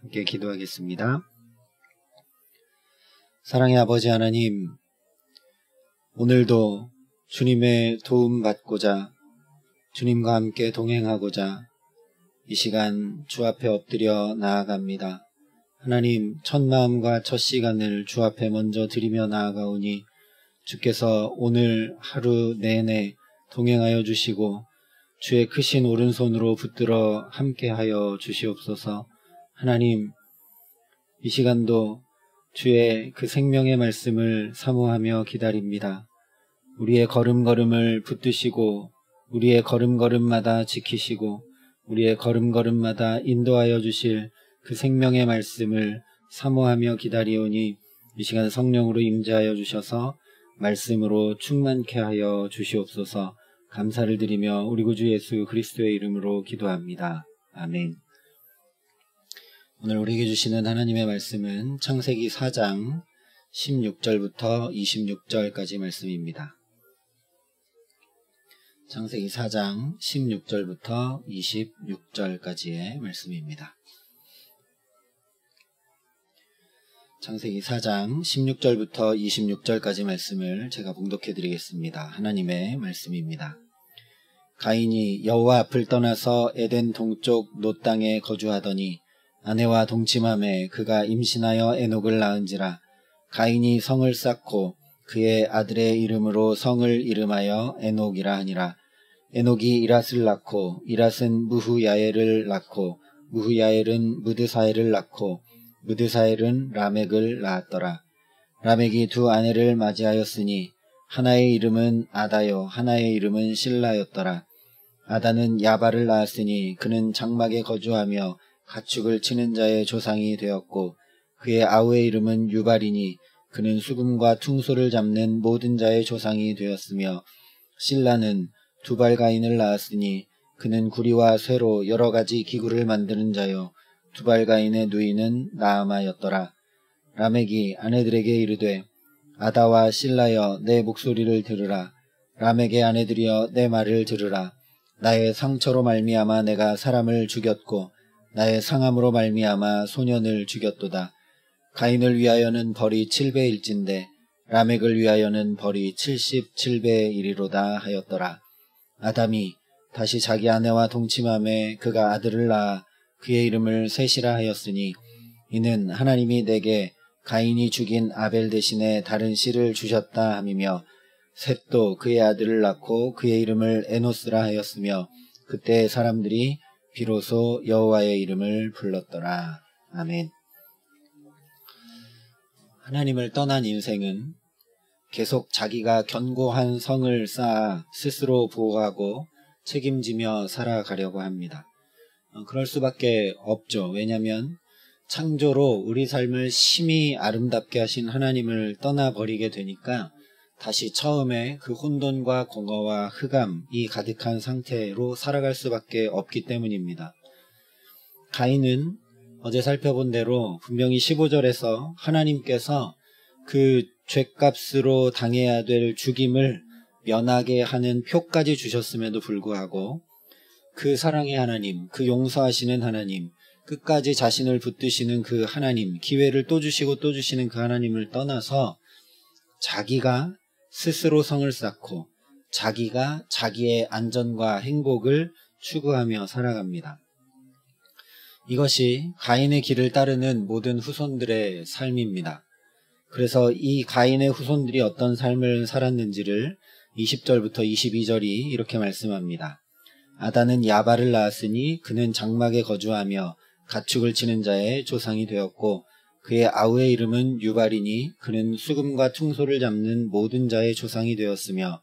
함께 기도하겠습니다. 사랑의 아버지 하나님, 오늘도 주님의 도움 받고자 주님과 함께 동행하고자 이 시간 주 앞에 엎드려 나아갑니다. 하나님, 첫 마음과 첫 시간을 주 앞에 먼저 드리며 나아가오니 주께서 오늘 하루 내내 동행하여 주시고 주의 크신 오른손으로 붙들어 함께하여 주시옵소서. 하나님, 이 시간도 주의 그 생명의 말씀을 사모하며 기다립니다. 우리의 걸음걸음을 붙드시고 우리의 걸음걸음마다 지키시고 우리의 걸음걸음마다 인도하여 주실 그 생명의 말씀을 사모하며 기다리오니 이 시간 성령으로 임재하여 주셔서 말씀으로 충만케 하여 주시옵소서. 감사를 드리며 우리 구주 예수 그리스도의 이름으로 기도합니다. 아멘. 오늘 우리에게 주시는 하나님의 말씀은 창세기 4장 16절부터 26절까지 말씀입니다. 창세기 4장 16절부터 26절까지의 말씀입니다. 창세기 4장 16절부터 26절까지 말씀을 제가 봉독해 드리겠습니다. 하나님의 말씀입니다. 가인이 여호와 앞을 떠나서 에덴 동쪽 노 땅에 거주하더니 아내와 동침함에 그가 임신하여 에녹을 낳은지라. 가인이 성을 쌓고 그의 아들의 이름으로 성을 이름하여 에녹이라 하니라. 에녹이 이랏을 낳고 이랏은 무후야엘을 낳고 무후야엘은 무드사엘을 낳고 무드사엘은 라멕을 낳았더라. 라멕이 두 아내를 맞이하였으니 하나의 이름은 아다요 하나의 이름은 실라였더라. 아다는 야발을 낳았으니 그는 장막에 거주하며 가축을 치는 자의 조상이 되었고 그의 아우의 이름은 유발이니 그는 수금과 퉁소를 잡는 모든 자의 조상이 되었으며 실라는 두발가인을 낳았으니 그는 구리와 쇠로 여러 가지 기구를 만드는 자요 두발가인의 누이는 나아마였더라. 라멕이 아내들에게 이르되 아다와 실라여 내 목소리를 들으라. 라멕의 아내들이여 내 말을 들으라. 나의 상처로 말미암아 내가 사람을 죽였고 나의 상함으로 말미암아 소년을 죽였도다. 가인을 위하여는 벌이 7배일진데 라멕을 위하여는 벌이 77배의 일이로다 하였더라. 아담이 다시 자기 아내와 동침함에 그가 아들을 낳아 그의 이름을 셋이라 하였으니 이는 하나님이 내게 가인이 죽인 아벨 대신에 다른 씨를 주셨다 함이며 셋도 그의 아들을 낳고 그의 이름을 에노스라 하였으며 그때 사람들이 비로소 여호와의 이름을 불렀더라. 아멘. 하나님을 떠난 인생은 계속 자기가 견고한 성을 쌓아 스스로 보호하고 책임지며 살아가려고 합니다. 그럴 수밖에 없죠. 왜냐하면 창조로 우리 삶을 심히 아름답게 하신 하나님을 떠나버리게 되니까 다시 처음에 그 혼돈과 공허와 흑암이 가득한 상태로 살아갈 수밖에 없기 때문입니다. 가인은 어제 살펴본 대로 분명히 15절에서 하나님께서 그 죗값으로 당해야 될 죽임을 면하게 하는 표까지 주셨음에도 불구하고 그 사랑의 하나님, 그 용서하시는 하나님, 끝까지 자신을 붙드시는 그 하나님, 기회를 또 주시고 또 주시는 그 하나님을 떠나서 자기가 스스로 성을 쌓고 자기가 자기의 안전과 행복을 추구하며 살아갑니다. 이것이 가인의 길을 따르는 모든 후손들의 삶입니다. 그래서 이 가인의 후손들이 어떤 삶을 살았는지를 20절부터 22절이 이렇게 말씀합니다. 아다는 야발을 낳았으니 그는 장막에 거주하며 가축을 치는 자의 조상이 되었고 그의 아우의 이름은 유발이니 그는 수금과 퉁소를 잡는 모든 자의 조상이 되었으며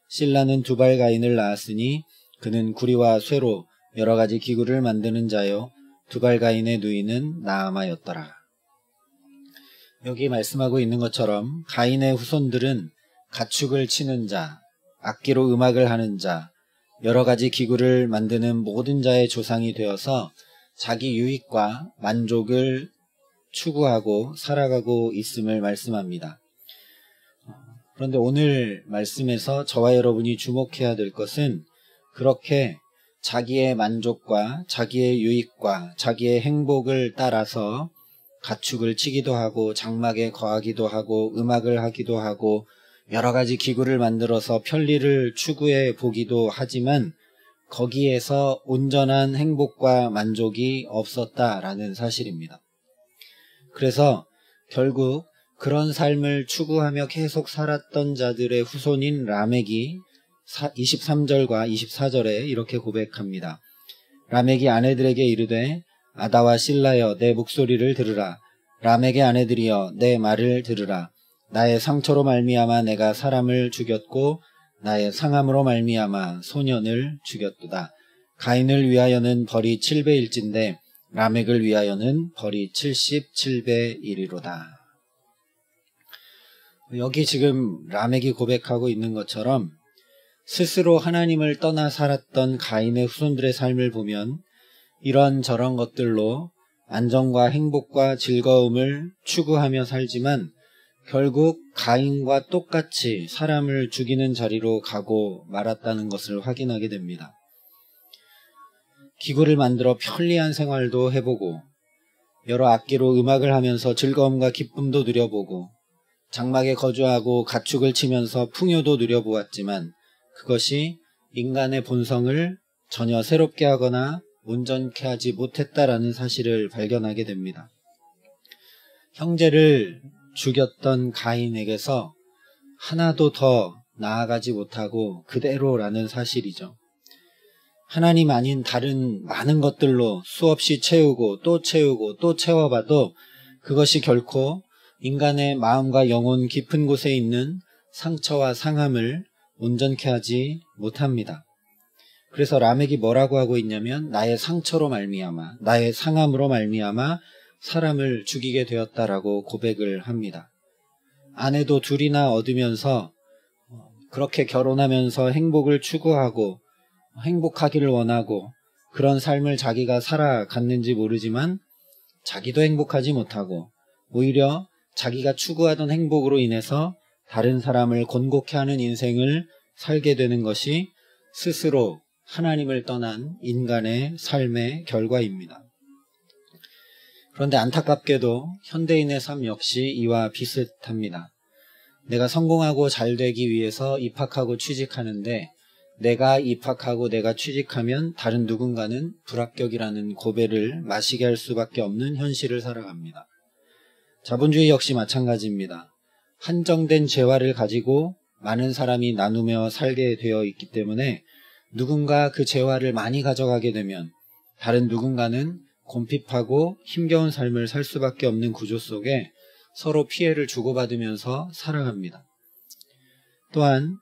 실라는 두발가인을 낳았으니 그는 구리와 쇠로 여러 가지 기구를 만드는 자요 두발가인의 누이는 나아마였더라. 여기 말씀하고 있는 것처럼 가인의 후손들은 가축을 치는 자, 악기로 음악을 하는 자, 여러 가지 기구를 만드는 모든 자의 조상이 되어서 자기 유익과 만족을 추구하고 살아가고 있음을 말씀합니다. 그런데 오늘 말씀에서 저와 여러분이 주목해야 될 것은 그렇게 자기의 만족과 자기의 유익과 자기의 행복을 따라서 가축을 치기도 하고 장막에 거하기도 하고 음악을 하기도 하고 여러 가지 기구를 만들어서 편리를 추구해 보기도 하지만 거기에서 온전한 행복과 만족이 없었다라는 사실입니다. 그래서 결국 그런 삶을 추구하며 계속 살았던 자들의 후손인 라멕이 23절과 24절에 이렇게 고백합니다. 라멕이 아내들에게 이르되 아다와 실라여 내 목소리를 들으라. 라멕의 아내들이여 내 말을 들으라. 나의 상처로 말미암아 내가 사람을 죽였고 나의 상함으로 말미암아 소년을 죽였도다. 가인을 위하여는 벌이 7배일진데 라멕을 위하여는 벌이 77배이리로다. 여기 지금 라멕이 고백하고 있는 것처럼 스스로 하나님을 떠나 살았던 가인의 후손들의 삶을 보면 이런저런 것들로 안정과 행복과 즐거움을 추구하며 살지만 결국 가인과 똑같이 사람을 죽이는 자리로 가고 말았다는 것을 확인하게 됩니다. 기구를 만들어 편리한 생활도 해보고 여러 악기로 음악을 하면서 즐거움과 기쁨도 누려보고 장막에 거주하고 가축을 치면서 풍요도 누려보았지만 그것이 인간의 본성을 전혀 새롭게 하거나 온전케 하지 못했다라는 사실을 발견하게 됩니다. 형제를 죽였던 가인에게서 하나도 더 나아가지 못하고 그대로라는 사실이죠. 하나님 아닌 다른 많은 것들로 수없이 채우고 또 채우고 또 채워봐도 그것이 결코 인간의 마음과 영혼 깊은 곳에 있는 상처와 상함을 온전케 하지 못합니다. 그래서 라멕이 뭐라고 하고 있냐면 나의 상처로 말미암아 나의 상함으로 말미암아 사람을 죽이게 되었다라고 고백을 합니다. 아내도 둘이나 얻으면서 그렇게 결혼하면서 행복을 추구하고 행복하기를 원하고 그런 삶을 자기가 살아갔는지 모르지만 자기도 행복하지 못하고 오히려 자기가 추구하던 행복으로 인해서 다른 사람을 곤곡해 하는 인생을 살게 되는 것이 스스로 하나님을 떠난 인간의 삶의 결과입니다. 그런데 안타깝게도 현대인의 삶 역시 이와 비슷합니다. 내가 성공하고 잘 되기 위해서 입학하고 취직하는데 내가 입학하고 내가 취직하면 다른 누군가는 불합격이라는 고배를 마시게 할 수밖에 없는 현실을 살아갑니다. 자본주의 역시 마찬가지입니다. 한정된 재화를 가지고 많은 사람이 나누며 살게 되어 있기 때문에 누군가 그 재화를 많이 가져가게 되면 다른 누군가는 곰핍하고 힘겨운 삶을 살 수밖에 없는 구조 속에 서로 피해를 주고받으면서 살아갑니다. 또한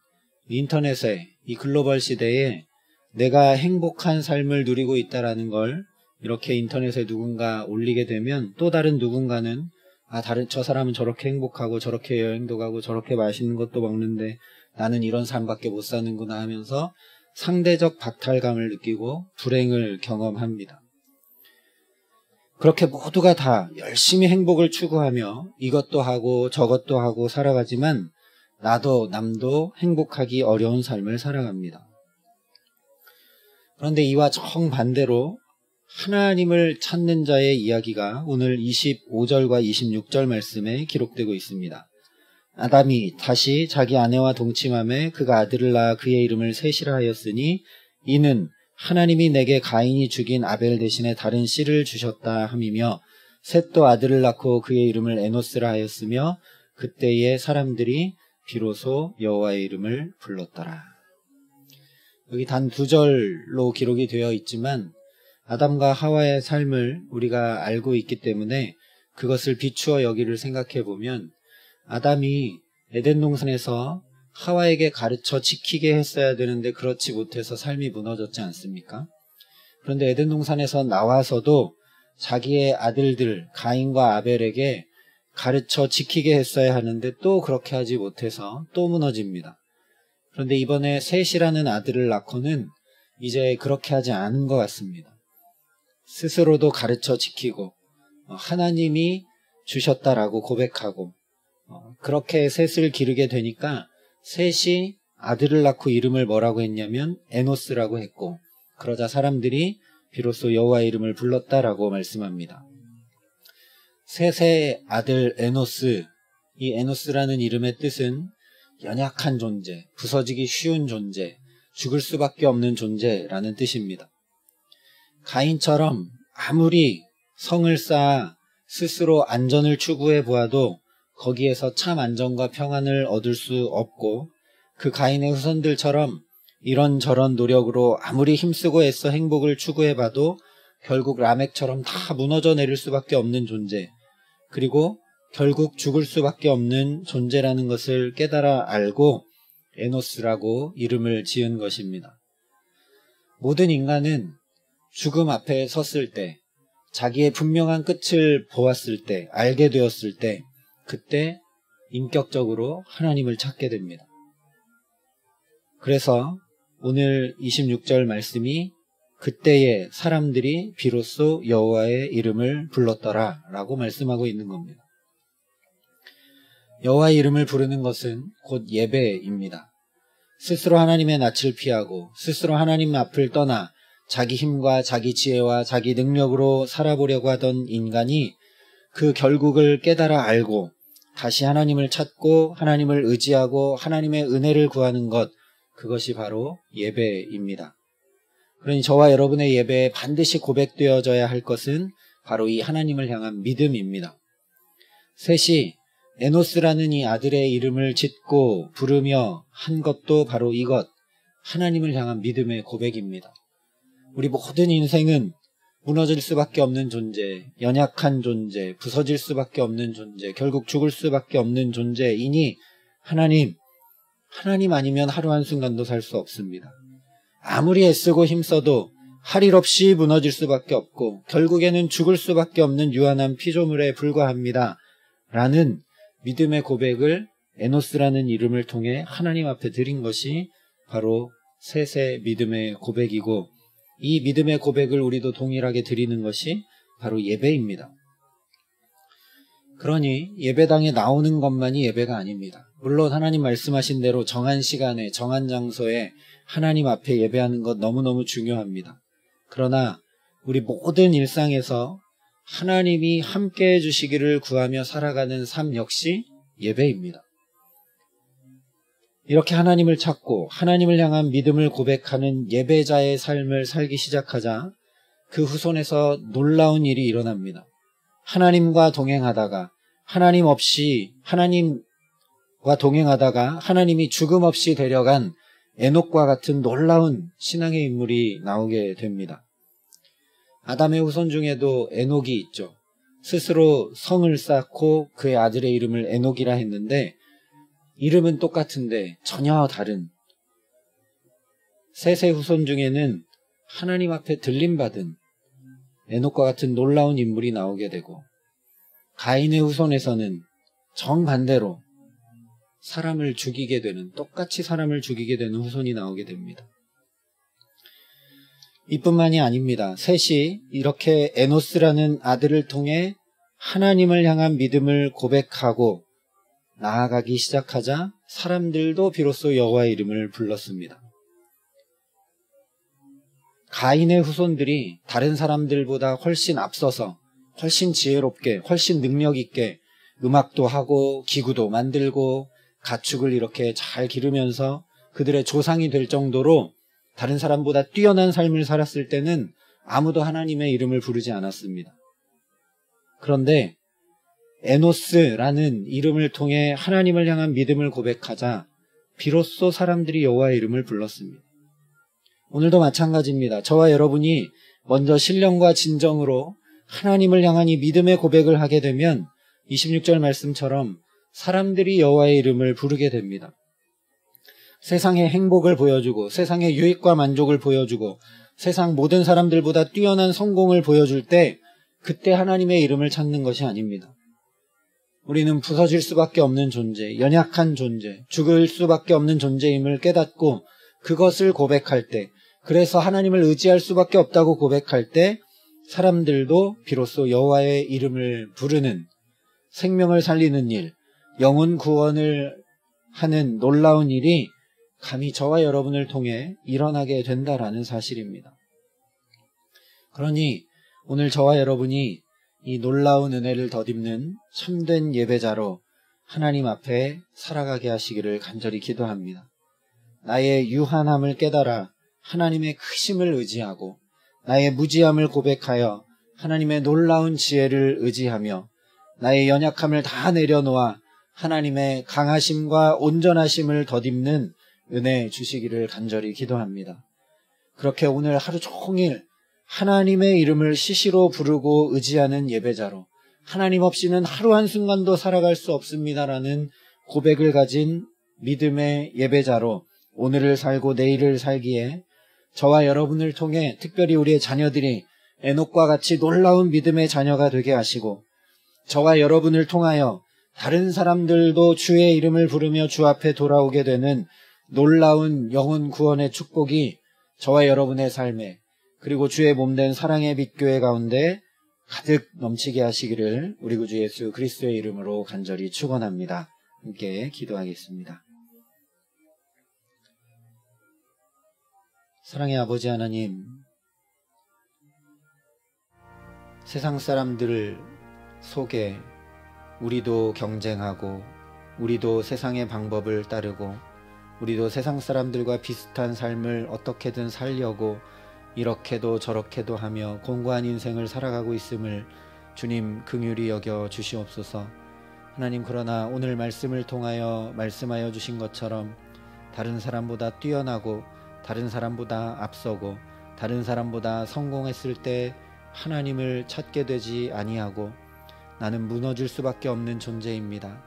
인터넷의 이 글로벌 시대에 내가 행복한 삶을 누리고 있다는 걸 이렇게 인터넷에 누군가 올리게 되면 또 다른 누군가는 저 사람은 저렇게 행복하고 저렇게 여행도 가고 저렇게 맛있는 것도 먹는데 나는 이런 삶밖에 못 사는구나 하면서 상대적 박탈감을 느끼고 불행을 경험합니다. 그렇게 모두가 다 열심히 행복을 추구하며 이것도 하고 저것도 하고 살아가지만 나도 남도 행복하기 어려운 삶을 살아갑니다. 그런데 이와 정반대로 하나님을 찾는 자의 이야기가 오늘 25절과 26절 말씀에 기록되고 있습니다. 아담이 다시 자기 아내와 동침함에 그가 아들을 낳아 그의 이름을 셋이라 하였으니 이는 하나님이 내게 가인이 죽인 아벨 대신에 다른 씨를 주셨다 함이며 셋도 아들을 낳고 그의 이름을 에노스라 하였으며 그때의 사람들이 비로소 여호와의 이름을 불렀더라. 여기 단 2절로 기록이 되어 있지만 아담과 하와의 삶을 우리가 알고 있기 때문에 그것을 비추어 여기를 생각해 보면 아담이 에덴 동산에서 하와에게 가르쳐 지키게 했어야 되는데 그렇지 못해서 삶이 무너졌지 않습니까? 그런데 에덴 동산에서 나와서도 자기의 아들들 가인과 아벨에게 가르쳐 지키게 했어야 하는데 또 그렇게 하지 못해서 또 무너집니다. 그런데 이번에 셋이라는 아들을 낳고는 이제 그렇게 하지 않은 것 같습니다. 스스로도 가르쳐 지키고 하나님이 주셨다라고 고백하고 그렇게 셋을 기르게 되니까 셋이 아들을 낳고 이름을 뭐라고 했냐면 에노스라고 했고 그러자 사람들이 비로소 여호와의 이름을 불렀다라고 말씀합니다. 셋의 아들 에노스, 이 에노스라는 이름의 뜻은 연약한 존재, 부서지기 쉬운 존재, 죽을 수밖에 없는 존재라는 뜻입니다. 가인처럼 아무리 성을 쌓아 스스로 안전을 추구해 보아도 거기에서 참 안전과 평안을 얻을 수 없고, 그 가인의 후손들처럼 이런저런 노력으로 아무리 힘쓰고 애써 행복을 추구해 봐도 결국 라멕처럼 다 무너져 내릴 수밖에 없는 존재, 그리고 결국 죽을 수밖에 없는 존재라는 것을 깨달아 알고 에노스라고 이름을 지은 것입니다. 모든 인간은 죽음 앞에 섰을 때, 자기의 분명한 끝을 보았을 때, 알게 되었을 때, 그때 인격적으로 하나님을 찾게 됩니다. 그래서 오늘 26절 말씀이 그때에 사람들이 비로소 여호와의 이름을 불렀더라 라고 말씀하고 있는 겁니다. 여호와의 이름을 부르는 것은 곧 예배입니다. 스스로 하나님의 낯을 피하고 스스로 하나님 앞을 떠나 자기 힘과 자기 지혜와 자기 능력으로 살아보려고 하던 인간이 그 결국을 깨달아 알고 다시 하나님을 찾고 하나님을 의지하고 하나님의 은혜를 구하는 것, 그것이 바로 예배입니다. 그러니 저와 여러분의 예배에 반드시 고백되어져야 할 것은 바로 이 하나님을 향한 믿음입니다. 셋이 에노스라는 이 아들의 이름을 짓고 부르며 한 것도 바로 이것, 하나님을 향한 믿음의 고백입니다. 우리 모든 인생은 무너질 수밖에 없는 존재, 연약한 존재, 부서질 수밖에 없는 존재, 결국 죽을 수밖에 없는 존재이니 하나님 아니면 하루 한순간도 살 수 없습니다. 아무리 애쓰고 힘써도 할 일 없이 무너질 수밖에 없고 결국에는 죽을 수밖에 없는 유한한 피조물에 불과합니다. 라는 믿음의 고백을 에노스라는 이름을 통해 하나님 앞에 드린 것이 바로 셋의 믿음의 고백이고, 이 믿음의 고백을 우리도 동일하게 드리는 것이 바로 예배입니다. 그러니 예배당에 나오는 것만이 예배가 아닙니다. 물론 하나님 말씀하신 대로 정한 시간에 정한 장소에 하나님 앞에 예배하는 것 너무너무 중요합니다. 그러나 우리 모든 일상에서 하나님이 함께해 주시기를 구하며 살아가는 삶 역시 예배입니다. 이렇게 하나님을 찾고 하나님을 향한 믿음을 고백하는 예배자의 삶을 살기 시작하자 그 후손에서 놀라운 일이 일어납니다. 하나님과 동행하다가 하나님과 동행하다가 하나님이 죽음 없이 데려간 에녹과 같은 놀라운 신앙의 인물이 나오게 됩니다. 아담의 후손 중에도 에녹이 있죠. 스스로 성을 쌓고 그의 아들의 이름을 에녹이라 했는데 이름은 똑같은데 전혀 다른 셋의 후손 중에는 하나님 앞에 들림받은 에녹과 같은 놀라운 인물이 나오게 되고, 가인의 후손에서는 정반대로 사람을 죽이게 되는, 똑같이 사람을 죽이게 되는 후손이 나오게 됩니다. 이뿐만이 아닙니다. 셋이 이렇게 에노스라는 아들을 통해 하나님을 향한 믿음을 고백하고 나아가기 시작하자 사람들도 비로소 여호와의 이름을 불렀습니다. 가인의 후손들이 다른 사람들보다 훨씬 앞서서 훨씬 지혜롭게, 훨씬 능력 있게 음악도 하고 기구도 만들고 가축을 이렇게 잘 기르면서 그들의 조상이 될 정도로 다른 사람보다 뛰어난 삶을 살았을 때는 아무도 하나님의 이름을 부르지 않았습니다. 그런데 에노스라는 이름을 통해 하나님을 향한 믿음을 고백하자 비로소 사람들이 여호와의 이름을 불렀습니다. 오늘도 마찬가지입니다. 저와 여러분이 먼저 신령과 진정으로 하나님을 향한 이 믿음의 고백을 하게 되면 26절 말씀처럼 사람들이 여호와의 이름을 부르게 됩니다. 세상의 행복을 보여주고 세상의 유익과 만족을 보여주고 세상 모든 사람들보다 뛰어난 성공을 보여줄 때 그때 하나님의 이름을 찾는 것이 아닙니다. 우리는 부서질 수밖에 없는 존재, 연약한 존재, 죽을 수밖에 없는 존재임을 깨닫고 그것을 고백할 때, 그래서 하나님을 의지할 수밖에 없다고 고백할 때 사람들도 비로소 여호와의 이름을 부르는, 생명을 살리는 일, 영혼 구원을 하는 놀라운 일이 감히 저와 여러분을 통해 일어나게 된다라는 사실입니다. 그러니 오늘 저와 여러분이 이 놀라운 은혜를 덧입는 참된 예배자로 하나님 앞에 살아가게 하시기를 간절히 기도합니다. 나의 유한함을 깨달아 하나님의 크심을 의지하고 나의 무지함을 고백하여 하나님의 놀라운 지혜를 의지하며 나의 연약함을 다 내려놓아 하나님의 강하심과 온전하심을 덧입는 은혜 주시기를 간절히 기도합니다. 그렇게 오늘 하루 종일 하나님의 이름을 시시로 부르고 의지하는 예배자로 하나님 없이는 하루 한순간도 살아갈 수 없습니다라는 고백을 가진 믿음의 예배자로 오늘을 살고 내일을 살기에 저와 여러분을 통해 특별히 우리의 자녀들이 에녹과 같이 놀라운 믿음의 자녀가 되게 하시고 저와 여러분을 통하여 다른 사람들도 주의 이름을 부르며 주 앞에 돌아오게 되는 놀라운 영혼 구원의 축복이 저와 여러분의 삶에 그리고 주의 몸된 사랑의 빛교회 가운데 가득 넘치게 하시기를 우리 구주 예수 그리스도의 이름으로 간절히 축원합니다. 함께 기도하겠습니다. 사랑의 아버지 하나님, 세상 사람들 속에 우리도 경쟁하고 우리도 세상의 방법을 따르고 우리도 세상 사람들과 비슷한 삶을 어떻게든 살려고 이렇게도 저렇게도 하며 공고한 인생을 살아가고 있음을 주님 긍휼히 여겨 주시옵소서. 하나님, 그러나 오늘 말씀을 통하여 말씀하여 주신 것처럼 다른 사람보다 뛰어나고 다른 사람보다 앞서고 다른 사람보다 성공했을 때 하나님을 찾게 되지 아니하고 나는 무너질 수밖에 없는 존재입니다.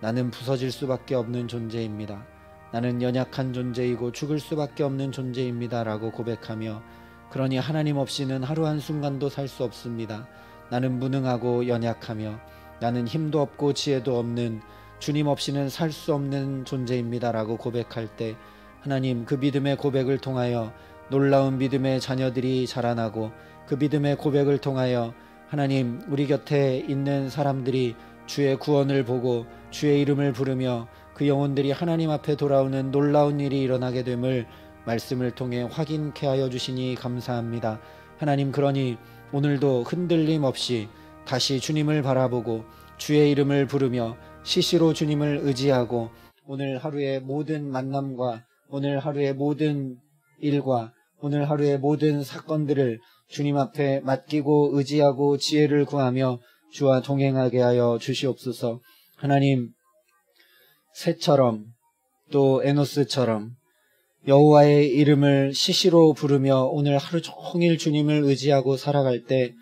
나는 부서질 수밖에 없는 존재입니다. 나는 연약한 존재이고 죽을 수밖에 없는 존재입니다 라고 고백하며 그러니 하나님 없이는 하루 한순간도 살 수 없습니다. 나는 무능하고 연약하며 나는 힘도 없고 지혜도 없는 주님 없이는 살 수 없는 존재입니다 라고 고백할 때 하나님, 그 믿음의 고백을 통하여 놀라운 믿음의 자녀들이 자라나고 그 믿음의 고백을 통하여 하나님, 우리 곁에 있는 사람들이 주의 구원을 보고 주의 이름을 부르며 그 영혼들이 하나님 앞에 돌아오는 놀라운 일이 일어나게 됨을 말씀을 통해 확인케 하여 주시니 감사합니다. 하나님, 그러니 오늘도 흔들림 없이 다시 주님을 바라보고 주의 이름을 부르며 시시로 주님을 의지하고 오늘 하루의 모든 만남과 오늘 하루의 모든 일과 오늘 하루의 모든 사건들을 주님 앞에 맡기고 의지하고 지혜를 구하며 주와 동행하게 하여 주시옵소서. 하나님, 새처럼 또 에노스처럼 여호와의 이름을 시시로 부르며 오늘 하루 종일 주님을 의지하고 살아갈 때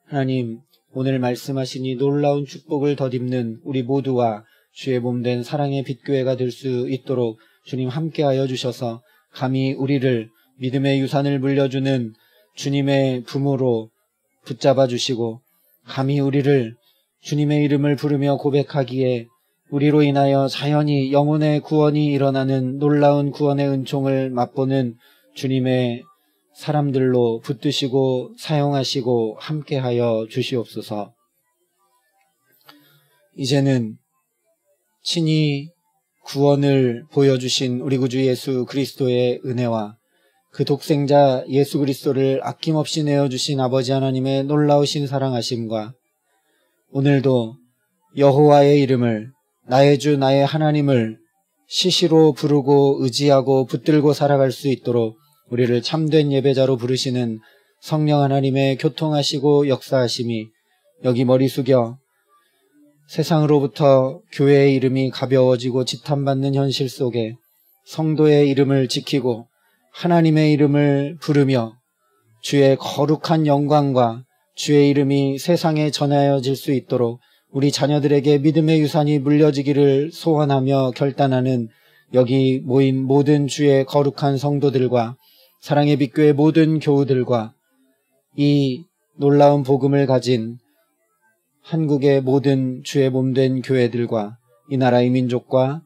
하나님, 오늘 말씀하시니 놀라운 축복을 덧입는 우리 모두와 주의 몸된 사랑의 빛교회가 될 수 있도록 주님 함께하여 주셔서 감히 우리를 믿음의 유산을 물려주는 주님의 부모로 붙잡아 주시고 감히 우리를 주님의 이름을 부르며 고백하기에 우리로 인하여 자연히 영혼의 구원이 일어나는 놀라운 구원의 은총을 맛보는 주님의 사람들로 붙드시고 사용하시고 함께하여 주시옵소서. 이제는 친히 구원을 보여주신 우리 구주 예수 그리스도의 은혜와 그 독생자 예수 그리스도를 아낌없이 내어주신 아버지 하나님의 놀라우신 사랑하심과 오늘도 여호와의 이름을 나의 주 나의 하나님을 시시로 부르고 의지하고 붙들고 살아갈 수 있도록 우리를 참된 예배자로 부르시는 성령 하나님의 교통하시고 역사하심이 여기 머리 숙여 세상으로부터 교회의 이름이 가벼워지고 지탄받는 현실 속에 성도의 이름을 지키고 하나님의 이름을 부르며 주의 거룩한 영광과 주의 이름이 세상에 전하여질 수 있도록 우리 자녀들에게 믿음의 유산이 물려지기를 소원하며 결단하는 여기 모인 모든 주의 거룩한 성도들과 사랑의 빛교회 모든 교우들과 이 놀라운 복음을 가진 한국의 모든 주의 몸된 교회들과 이 나라의 민족과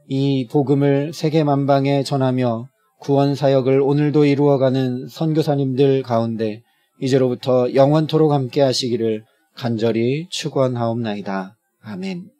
이 복음을 세계 만방에 전하며 구원 사역을 오늘도 이루어가는 선교사님들 가운데 이제로부터 영원토록 함께 하시기를 간절히 축원하옵나이다. 아멘.